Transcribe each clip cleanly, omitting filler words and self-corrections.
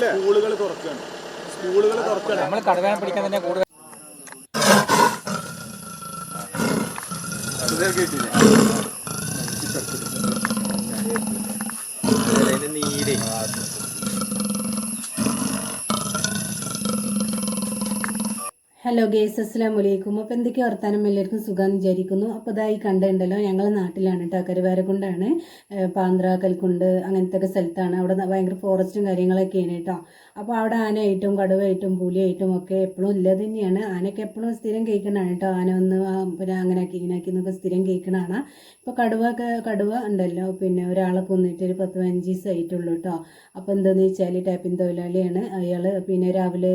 സ്കൂളുകൾ തുറക്കുകയാണ്. നമ്മൾ കടുവേനെ പിടിക്കാൻ തന്നെ കൂടുതൽ നീരേ ഹലോ ഗേസ്, അസ്സലാമു അലൈക്കും. അപ്പോൾ എന്തൊക്കെ വർത്താനം, എല്ലാവർക്കും സുഖമെന്ന് വിചാരിക്കുന്നു. അപ്പോൾ ഇതായി കണ്ടുണ്ടല്ലോ, ഞങ്ങളെ നാട്ടിലാണ് കേട്ടോ, കരുവാരക്കുണ്ടാണ്. പാന്ത്ര, കൽക്കുണ്ട് അങ്ങനത്തെ ഒക്കെ സ്ഥലത്താണ്. അവിടെ ഭയങ്കര ഫോറസ്റ്റും കാര്യങ്ങളൊക്കെയാണ് കേട്ടോ. അപ്പോൾ അവിടെ ആനയായിട്ടും കടുവയായിട്ടും പുലിയായിട്ടും ഒക്കെ എപ്പോഴും ഇല്ലത് തന്നെയാണ്. ആനയൊക്കെ എപ്പോഴും സ്ഥിരം കേൾക്കണതാണ് കേട്ടോ. ആന ഒന്ന് പിന്നെ അങ്ങനെ ആക്കി ഇങ്ങനെ ആക്കി എന്നൊക്കെ സ്ഥിരം കേൾക്കണതാണ്. ഇപ്പോൾ കടുവ ഉണ്ടല്ലോ, പിന്നെ ഒരാളെ കൊന്നിട്ട് ഒരു 10-15 ദിവസമായിട്ടുള്ളൂ കേട്ടോ. അപ്പോൾ എന്താണെന്ന് വെച്ചാൽ ടാപ്പിംഗ് തൊഴിലാളിയാണ് അയാൾ. പിന്നെ രാവിലെ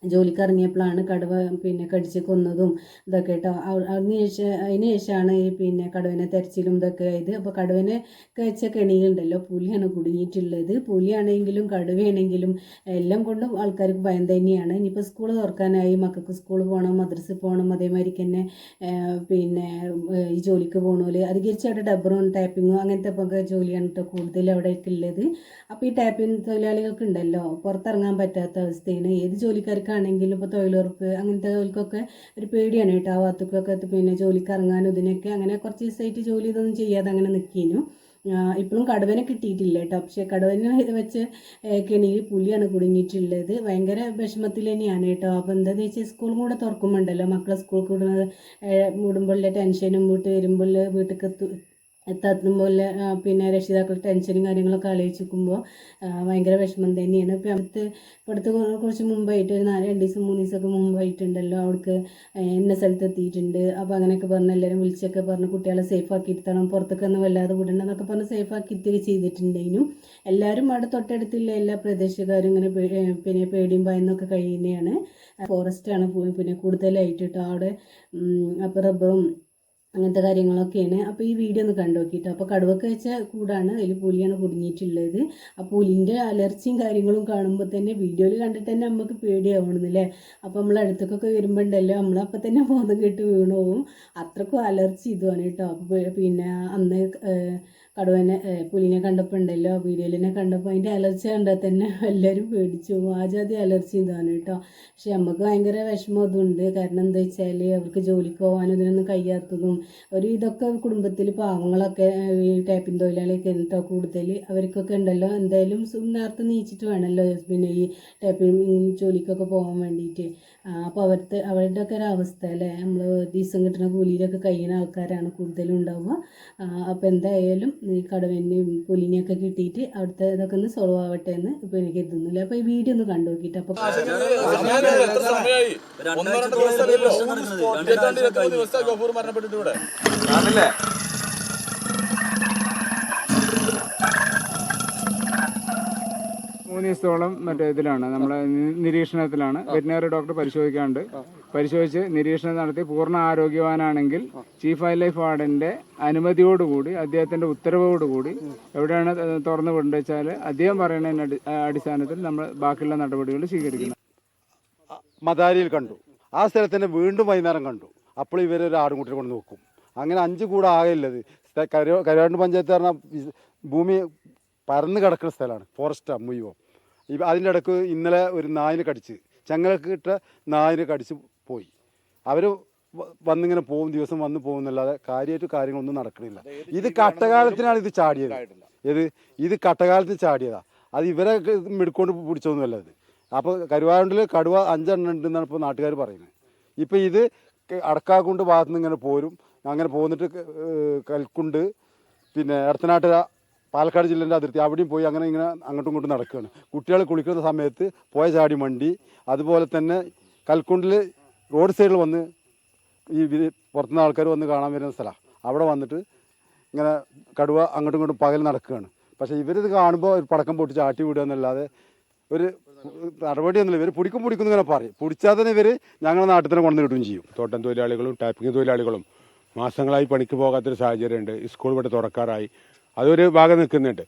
ജോലിക്ക് ഇറങ്ങിയപ്പോഴാണ് കടുവ പിന്നെ കടിച്ച് കൊന്നതും ഇതൊക്കെ കേട്ടോ. അതിന് ശേഷമാണ് ഈ പിന്നെ കടുവനെ തെരച്ചിലും ഇതൊക്കെ ആയത്. അപ്പോൾ കടുവനെ കഴിച്ച കെണിയുണ്ടല്ലോ, പുലിയാണ് കുടുങ്ങിയിട്ടുള്ളത്. പുലിയാണെങ്കിലും കടുവയാണെങ്കിലും എല്ലാം കൊണ്ടും ആൾക്കാർക്ക് ഭയം തന്നെയാണ്. ഇനിയിപ്പോൾ സ്കൂൾ തുറക്കാനായി, മക്കൾക്ക് സ്കൂൾ പോകണം, മദ്രസയിൽ പോകണം, അതേമാതിരിക്ക് തന്നെ പിന്നെ ഈ ജോലിക്ക് പോകണോല് അധികരിച്ചായിട്ട് ഡബ്ബറും ടാപ്പിങ്ങും അങ്ങനത്തെ ഒക്കെ ജോലിയാണ് കേട്ടോ കൂടുതൽ അവിടെയൊക്കെ ഉള്ളത്. അപ്പോൾ ഈ ടാപ്പിംഗ് തൊഴിലാളികൾക്കുണ്ടല്ലോ പുറത്തിറങ്ങാൻ പറ്റാത്ത അവസ്ഥയാണ്. ഏത് ജോലിക്കാർക്കാണെങ്കിലും ഇപ്പോൾ തൊഴിലുറപ്പ് അങ്ങനത്തെ ജോലിക്കൊക്കെ ഒരു പേടിയാണ് കേട്ടോ. ആ ഭാഗത്തൊക്കെ പിന്നെ ജോലിക്ക് ഇറങ്ങാനും ഇതിനൊക്കെ അങ്ങനെ കുറച്ച് ദിവസമായിട്ട് ജോലി ഇതൊന്നും ചെയ്യാതെ അങ്ങനെ നിൽക്കുന്നു. ഇപ്പോഴും കടുവനെ കിട്ടിയിട്ടില്ല കേട്ടോ. പക്ഷേ കടുവനെ വെച്ച് കെണിയിൽ പുലിയാണ് കുടുങ്ങിയിട്ടുള്ളത്. ഭയങ്കര വിഷമത്തിൽ തന്നെയാണ് കേട്ടോ. അപ്പോൾ എന്താണെന്ന് വെച്ചാൽ സ്കൂളും കൂടെ തുറക്കുമ്പോണ്ടല്ലോ, മക്കളെ സ്കൂൾക്ക് വിടുമ്പോഴുള്ള ടെൻഷനും വീട്ടിലേക്ക് എത്താത്തുമ്പോൾ പിന്നെ രക്ഷിതാക്കൾ ടെൻഷനും കാര്യങ്ങളൊക്കെ ആലോചിക്കുമ്പോൾ ഭയങ്കര വിഷമം തന്നെയാണ്. ഇപ്പം അടുത്ത് കുറച്ച് മുമ്പായിട്ട് ഒരു 2 ദിവസം 3 ദിവസമൊക്കെ മുമ്പായിട്ടുണ്ടല്ലോ, അവർക്ക് ഇന്ന സ്ഥലത്ത് എത്തിയിട്ടുണ്ട്. അപ്പോൾ അങ്ങനെയൊക്കെ പറഞ്ഞ് എല്ലാവരും വിളിച്ചൊക്കെ പറഞ്ഞ് കുട്ടികളെ സേഫ് ആക്കി ഇരുത്തണം, പുറത്തേക്കൊന്നും വല്ലാതെ വിടണമെന്നൊക്കെ പറഞ്ഞ് സേഫ് ആക്കി ഇരുത്തുകയൊക്കെ ചെയ്തിട്ടുണ്ടായിരുന്നു. എല്ലാവരും അവിടെ തൊട്ടടുത്തുള്ള എല്ലാ പ്രദേശക്കാരും ഇങ്ങനെ പിന്നെ പേടിയും ഭയന്നൊക്കെ കഴിയുന്നതാണ്. ഫോറസ്റ്റാണ് പിന്നെ കൂടുതലായിട്ട് കേട്ടോ അവിടെ. അപ്പോൾ റബ്ബറും അങ്ങനത്തെ കാര്യങ്ങളൊക്കെയാണ്. അപ്പോൾ ഈ വീഡിയോ ഒന്ന് കണ്ടു നോക്കിയിട്ട്. അപ്പോൾ കടുവക്ക് വെച്ച കൂടാണ്, അതിൽ പുലിയാണ് കുടുങ്ങിയിട്ടുള്ളത്. ആ പുലിൻ്റെ അലർച്ചിയും കാര്യങ്ങളും കാണുമ്പോൾ തന്നെ വീഡിയോയിൽ കണ്ടിട്ട് തന്നെ നമുക്ക് പേടിയാവണമെന്നല്ലേ. അപ്പോൾ നമ്മൾ അടുത്തൊക്കെ വരുമ്പോൾ ഉണ്ടല്ലോ, നമ്മളപ്പം തന്നെ ബോധം കെട്ട് വീണു പോകും. അത്രക്കും അലർച്ചി ഇതുമാണ് കേട്ടോ. അപ്പോൾ പിന്നെ അന്ന് പുലിനെ കണ്ടപ്പോൾ ഉണ്ടല്ലോ, വീഡിയോയിൽ തന്നെ കണ്ടപ്പോൾ അതിൻ്റെ അലർച്ചി കണ്ടാൽ തന്നെ എല്ലാവരും പേടിച്ചു പോകും. ആ ജാതി അലർച്ചി ഇതാണ് കേട്ടോ. പക്ഷെ നമുക്ക് ഭയങ്കര വിഷമം അതുണ്ട്. കാരണം എന്താ വെച്ചാൽ അവർക്ക് ജോലിക്ക് പോകാനും ഇതിനൊന്നും കഴിയാത്തതും ഇതൊക്കെ കുടുംബത്തിൽ പാവങ്ങളൊക്കെ ഈ ടാപ്പിംഗ് തൊഴിലാളിയൊക്കെ കേട്ടോ കൂടുതൽ. അവർക്കൊക്കെ ഉണ്ടല്ലോ എന്തായാലും നേരത്തെ നീച്ചിട്ട് വേണമല്ലോ പിന്നെ ഈ ടാപ്പിംഗ് ജോലിക്കൊക്കെ പോകാൻ വേണ്ടിയിട്ട്. അപ്പോൾ അവരുടെ ഒക്കെ ഒരു അവസ്ഥ അല്ലേ, നമ്മൾ ദിവസം കിട്ടുന്ന കൂലിയിലൊക്കെ കഴിയുന്ന ആൾക്കാരാണ് കൂടുതലും ഉണ്ടാവുക. അപ്പോൾ എന്തായാലും ഈ കടുവനെയും പുലിനെയൊക്കെ കിട്ടിയിട്ട് അവിടുത്തെ ഇതൊക്കെ ഒന്ന് സോൾവ് ആവട്ടെ എന്ന് ഇപ്പോൾ എനിക്ക് എത്തുന്നില്ല. അപ്പോൾ ഈ വീഡിയോ ഒന്ന് കണ്ടു നോക്കിയിട്ട്. അപ്പോൾ ആണല്ലേ 3 ദിവസത്തോളം മറ്റേ ഇതിലാണ്, നമ്മളെ നിരീക്ഷണത്തിലാണ്. വെറ്റിനറി ഡോക്ടർ പരിശോധിച്ച് നിരീക്ഷണം നടത്തി പൂർണ്ണ ആരോഗ്യവാനാണെങ്കിൽ ചീഫ് വൈൽഡ് ലൈഫ് വാർഡന്റെ അനുമതിയോടുകൂടി, അദ്ദേഹത്തിന്റെ ഉത്തരവോടുകൂടി എവിടെയാണ് തുറന്നു വിടേണ്ടത് വെച്ചാൽ അദ്ദേഹം പറയുന്നതിന്റെ അടിസ്ഥാനത്തിൽ നമ്മൾ ബാക്കിയുള്ള നടപടികൾ സ്വീകരിക്കണം. മദാരിയിൽ കണ്ടു, ആ സ്ഥലത്തന്നെ വീണ്ടും വൈകുന്നേരം കണ്ടു. അപ്പോൾ ഇവരൊരു ആടുംകുട്ടിയെ കൊണ്ട് നോക്കും. അങ്ങനെ 5 കൂടെ ആകെയുള്ളത്. കരുവാരക്കുണ്ട് പഞ്ചായത്ത് പറഞ്ഞാൽ ഭൂമി പരന്ന് കിടക്കുന്ന സ്ഥലമാണ്, ഫോറസ്റ്റാണ് മുഴുവൻ. അതിൻ്റെ ഇടയ്ക്ക് ഇന്നലെ ഒരു നായിനെ കടിച്ച്, ചെങ്ങലക്കിട്ട നായിനെ കടിച്ച് പോയി. അവർ വന്നിങ്ങനെ പോകും, ദിവസം വന്ന് പോകുന്നല്ലാതെ കാര്യമായിട്ട് കാര്യങ്ങളൊന്നും നടക്കണില്ല. ഇത് കട്ടകാലത്തിനാണ് ഇത് ചാടിയത്. ഇത് കട്ടകാലത്തിന് ചാടിയതാണ്. അത് ഇവരെ എടുക്കൊണ്ട് പിടിച്ചൊന്നുമല്ല ഇത്. അപ്പോൾ കരുവാരക്കുണ്ടിൽ കടുവ 5 എണ്ണം ഉണ്ടെന്നാണ് ഇപ്പോൾ നാട്ടുകാർ പറയുന്നത്. ഇപ്പോൾ ഇത് അടക്കാക്കുണ്ട് ഭാഗത്തു നിന്ന് ഇങ്ങനെ പോരും. അങ്ങനെ പോന്നിട്ട് കൽക്കുണ്ട്, പിന്നെ എടത്തനാട്ടുകര, പാലക്കാട് ജില്ലേൻ്റെ അതിർത്തി, അവിടെയും പോയി അങ്ങനെ ഇങ്ങനെ അങ്ങോട്ടും ഇങ്ങോട്ടും നടക്കുകയാണ്. കുട്ടികൾ കുളിക്കുന്ന സമയത്ത് പോയ ചാടി വണ്ടി. അതുപോലെ തന്നെ കൽക്കുണ്ടിൽ റോഡ് സൈഡിൽ വന്ന് ഈ പുറത്തുനിന്ന് ആൾക്കാർ വന്ന് കാണാൻ വരുന്ന സ്ഥലമാണ്. അവിടെ വന്നിട്ട് ഇങ്ങനെ കടുവ അങ്ങോട്ടും ഇങ്ങോട്ടും പകൽ നടക്കുകയാണ്. പക്ഷേ ഇവരിത് കാണുമ്പോൾ ഒരു പടക്കം പൊട്ടിച്ച് ആട്ടി വിടുക എന്നല്ലാതെ ഒരു നടപടിയൊന്നുമില്ല. ഇവർ പിടിക്കും ഇങ്ങനെ പറയും. പിടിച്ചാൽ തന്നെ ഇവർ ഞങ്ങളുടെ നാട്ടിൽ തന്നെ കൊണ്ടു കിട്ടുകയും ചെയ്യും. തോട്ടം തൊഴിലാളികളും ടാപ്പിംഗ് തൊഴിലാളികളും മാസങ്ങളായി പണിക്ക് പോകാത്തൊരു സാഹചര്യമുണ്ട്. സ്കൂൾ ഇവിടെ തുറക്കാറായി, അതൊരു ഭാഗം നിൽക്കുന്നുണ്ട്.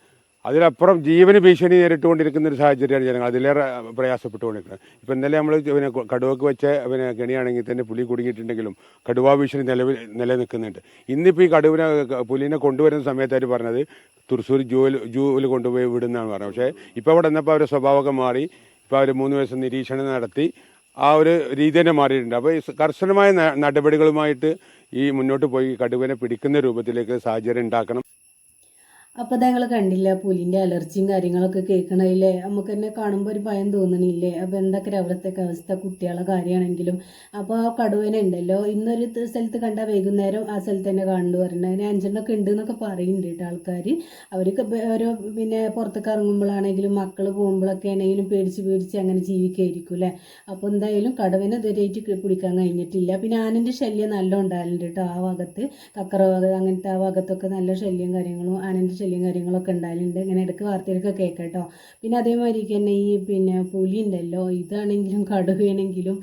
അതിലപ്പുറം ജീവന് ഭീഷണി നേരിട്ടുകൊണ്ടിരിക്കുന്ന ഒരു സാഹചര്യമാണ് ജനങ്ങൾ അതിലേറെ പ്രയാസപ്പെട്ടുകൊണ്ടിരിക്കുന്നത്. ഇപ്പം ഇന്നലെ നമ്മൾ കടുവക്ക് വെച്ച കെണിയാണെങ്കിൽ തന്നെ പുലി കുടുങ്ങിയിട്ടുണ്ടെങ്കിലും കടുവാ ഭീഷണി നിലനിൽക്കുന്നുണ്ട്. ഇന്നിപ്പോൾ ഈ പുലിനെ കൊണ്ടുവരുന്ന സമയത്ത് അവർ പറഞ്ഞത് തൃശ്ശൂർ ജൂവിൽ കൊണ്ടുപോയി വിടുന്നതാണ് പറഞ്ഞത്. പക്ഷേ ഇപ്പോൾ അവിടെ വന്നപ്പോൾ അവരുടെ സ്വഭാവമൊക്കെ മാറി. ഇപ്പോൾ അവർ 3 ദിവസം നിരീക്ഷണം നടത്തി ആ ഒരു രീതി തന്നെ മാറിയിട്ടുണ്ട്. അപ്പോൾ ഈ കർശനമായ നടപടികളുമായിട്ട് ഈ മുന്നോട്ട് പോയി കടുവനെ പിടിക്കുന്ന രൂപത്തിലേക്ക് സാഹചര്യം ഉണ്ടാക്കണം. അപ്പോൾ ഞങ്ങൾ കണ്ടില്ല പുലിൻ്റെ അലർജിയും കാര്യങ്ങളൊക്കെ കേൾക്കണില്ലേ, നമുക്ക് തന്നെ കാണുമ്പോൾ ഒരു ഭയം തോന്നണില്ലേ. അപ്പോൾ എന്തൊക്കെ അവിടുത്തെ അവസ്ഥ, കുട്ടികളെ കാര്യമാണെങ്കിലും. അപ്പോൾ ആ കടുവനെ ഉണ്ടല്ലോ ഇന്നൊരു സ്ഥലത്ത് കണ്ടാൽ വൈകുന്നേരം ആ സ്ഥലത്ത് തന്നെ കണ്ടു പറയുന്നത്. അങ്ങനെ 5 ഉണ്ട് എന്നൊക്കെ പറയുന്നുണ്ട് കേട്ടോ ആൾക്കാർ. അവർക്ക് ഓരോ പിന്നെ പുറത്തേക്ക് ഇറങ്ങുമ്പോഴാണെങ്കിലും മക്കൾ പോകുമ്പോഴൊക്കെ ആണെങ്കിലും പേടിച്ച് അങ്ങനെ ജീവിക്കായിരിക്കും അല്ലേ. അപ്പോൾ എന്തായാലും കടുവനെ ഇതുവരെയായിട്ട് പിടിക്കാൻ കഴിഞ്ഞിട്ടില്ല. പിന്നെ ആനൻ്റെ ശല്യം നല്ല ഉണ്ടാകലുണ്ട് കേട്ടോ ആ ഭാഗത്ത്, കക്കറ ഭാഗത്ത് അങ്ങനത്തെ ആ ഭാഗത്തൊക്കെ നല്ല ശല്യം കാര്യങ്ങളും ആനൻ്റെ കാര്യങ്ങളൊക്കെ ഉണ്ടായാലുണ്ട്. ഇങ്ങനെ ഇടയ്ക്ക് വാർത്തയിലൊക്കെ കേൾക്കാം കേട്ടോ. പിന്നെ അതേമാതിരി തന്നെ ഈ പിന്നെ പുലി ഉണ്ടല്ലോ, ഇതാണെങ്കിലും കടുവയാണെങ്കിലും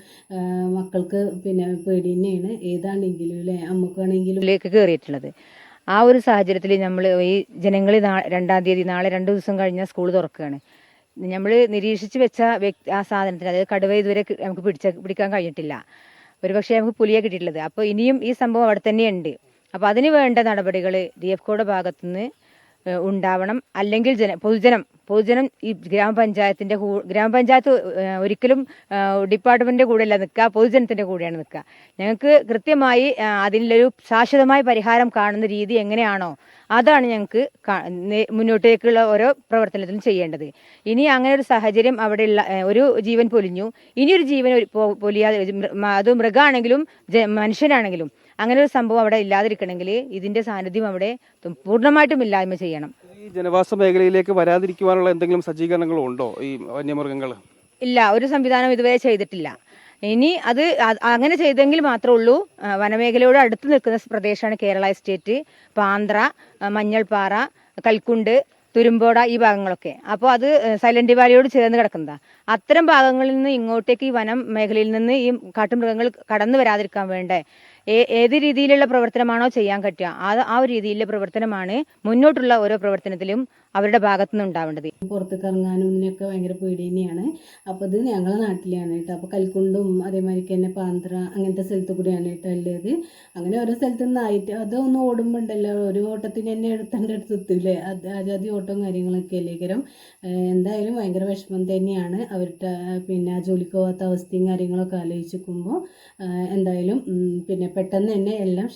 മക്കൾക്ക് പിന്നെ പേടി തന്നെയാണ്. ഏതാണെങ്കിലും അല്ലേ, നമുക്കാണെങ്കിലും കയറിയിട്ടുള്ളത്. ആ ഒരു സാഹചര്യത്തിൽ നമ്മൾ ഈ ജനങ്ങൾ 2-ാം തീയതി നാളെ 2 ദിവസം കഴിഞ്ഞാൽ സ്കൂൾ തുറക്കുകയാണ്. നമ്മൾ നിരീക്ഷിച്ച് വെച്ച ആ സാധനത്തിന്, അതായത് കടുവ ഇതുവരെ നമുക്ക് പിടിക്കാൻ കഴിഞ്ഞിട്ടില്ല. ഒരുപക്ഷെ നമുക്ക് പുലിയെ കിട്ടിയിട്ടുള്ളത്. അപ്പോൾ ഇനിയും ഈ സംഭവം അവിടെ തന്നെയുണ്ട്. അപ്പോൾ അതിന് വേണ്ട നടപടികൾ DFCOയുടെ ഭാഗത്തുനിന്ന് ഉണ്ടാവണം. അല്ലെങ്കിൽ പൊതുജനം ഈ ഗ്രാമപഞ്ചായത്ത് ഒരിക്കലും ഡിപ്പാർട്ട്മെന്റിന്റെ കൂടെയല്ല നിൽക്കുക, പൊതുജനത്തിന്റെ കൂടെയാണ് നിൽക്കുക. ഞങ്ങൾക്ക് കൃത്യമായി അതിലൊരു ശാശ്വതമായ പരിഹാരം കാണുന്ന രീതി എങ്ങനെയാണോ അതാണ് ഞങ്ങൾക്ക് മുന്നോട്ടേക്കുള്ള ഓരോ പ്രവർത്തനത്തിലും ചെയ്യേണ്ടത്. ഇനി അങ്ങനെ ഒരു സാഹചര്യം അവിടെയുള്ള ഒരു ജീവൻ പൊലിഞ്ഞു, ഇനിയൊരു ജീവൻ പൊലിയാതെ, അത് മൃഗമാണെങ്കിലും മനുഷ്യനാണെങ്കിലും അങ്ങനെ ഒരു സംഭവം അവിടെ ഇല്ലാതിരിക്കണമെങ്കിൽ ഇതിന്റെ സാന്നിധ്യം അവിടെ പൂർണ്ണമായിട്ടും ഇല്ലായ്മ ചെയ്യണം. ഈ ജനവാസ മേഖലയിലേക്ക് വരാതിരിക്കുവാനുള്ള എന്തെങ്കിലും സജ്ജീകരണങ്ങളും ഉണ്ടോ ഈ വന്യമൃഗങ്ങൾ? ഇല്ല, ഒരു സംവിധാനം ഇതുവരെ ചെയ്തിട്ടില്ല. ഇനി അത് അങ്ങനെ ചെയ്തെങ്കിൽ മാത്രമേ ഉള്ളൂ. വനമേഖലയോട് അടുത്ത് നിൽക്കുന്ന പ്രദേശമാണ് കേരള എസ്റ്റേറ്റ്, പാന്ത്ര, മഞ്ഞൾപ്പാറ, കൽക്കുണ്ട്, തുരുമ്പോട, ഈ ഭാഗങ്ങളൊക്കെ. അപ്പോൾ അത് സൈലന്റ് വാലിയോട് ചേർന്ന് കിടക്കുന്നതാണ്. അത്തരം ഭാഗങ്ങളിൽ നിന്ന് ഇങ്ങോട്ടേക്ക് ഈ വനം മേഖലയിൽ നിന്ന് ഈ കാട്ടുമൃഗങ്ങൾ കടന്നു വരാതിരിക്കാൻ വേണ്ടേ ഏത് രീതിയിലുള്ള പ്രവർത്തനമാണോ ചെയ്യാൻ പറ്റുക ആ ഒരു രീതിയിലുള്ള പ്രവർത്തനമാണ് മുന്നോട്ടുള്ള ഓരോ പ്രവർത്തനത്തിലും അവരുടെ ഭാഗത്തുനിന്ന് ഉണ്ടാവേണ്ടത്. പുറത്തേക്ക് ഇറങ്ങാനും ഇതിനൊക്കെ ഭയങ്കര പേടി തന്നെയാണ്. അപ്പോൾ ഇത് ഞങ്ങളുടെ നാട്ടിലാണ് കേട്ടോ. അപ്പോൾ കൽക്കുണ്ടും അതേമാതിരി തന്നെ പാന്ത്ര അങ്ങനത്തെ സ്ഥലത്ത് കൂടിയാണ് കേട്ടോ ഉള്ളത്. അങ്ങനെ ഓരോ സ്ഥലത്തു നിന്നായിട്ട് അതൊന്നും ഓടുമ്പോൾ ഉണ്ടല്ലോ, ഒരു ഓട്ടത്തിന് തന്നെ എടുത്തെത്തില്ലേ, ആദ്യ ഓട്ടവും കാര്യങ്ങളൊക്കെ അല്ലേക്കരം. എന്തായാലും ഭയങ്കര വിഷമം തന്നെയാണ് അവരുടെ പിന്നെ ജോലിക്ക് പോകാത്ത അവസ്ഥയും കാര്യങ്ങളൊക്കെ ആലോചിക്കുമ്പോൾ. എന്തായാലും പിന്നെ പെട്ടെന്ന് തന്നെ എല്ലാം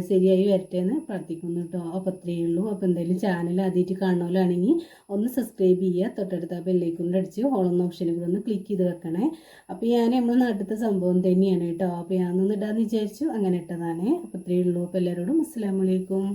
ശരിയായി വരട്ടെ എന്ന് പ്രാർത്ഥിക്കുന്നു കേട്ടോ. അപ്പോൾ അത്രയേ ഉള്ളൂ. അപ്പോൾ എന്തായാലും ചാനൽ ആദ്യമായിട്ട് കാണുമല്ലാണെങ്കിൽ ഒന്ന് സബ്സ്ക്രൈബ് ചെയ്യുക, തൊട്ടടുത്ത ബെല്ലൈക്കൺ അടിച്ച് ഓളെന്ന ഓപ്ഷനിൽ കൂടെ ഒന്ന് ക്ലിക്ക് ചെയ്ത് വെക്കണേ. അപ്പോൾ ഞാൻ നമ്മുടെ നാട്ടിലത്തെ സംഭവം തന്നെയാണ് കേട്ടോ. അപ്പോൾ ഞാനൊന്ന് ഇടാമെന്ന് വിചാരിച്ചു, അങ്ങനെ ഇട്ടതാണ്. അപ്പോൾ അത്രയേ ഉള്ളൂ. അപ്പോൾ എല്ലാവരോടും അസ്സലാമു അലൈക്കും.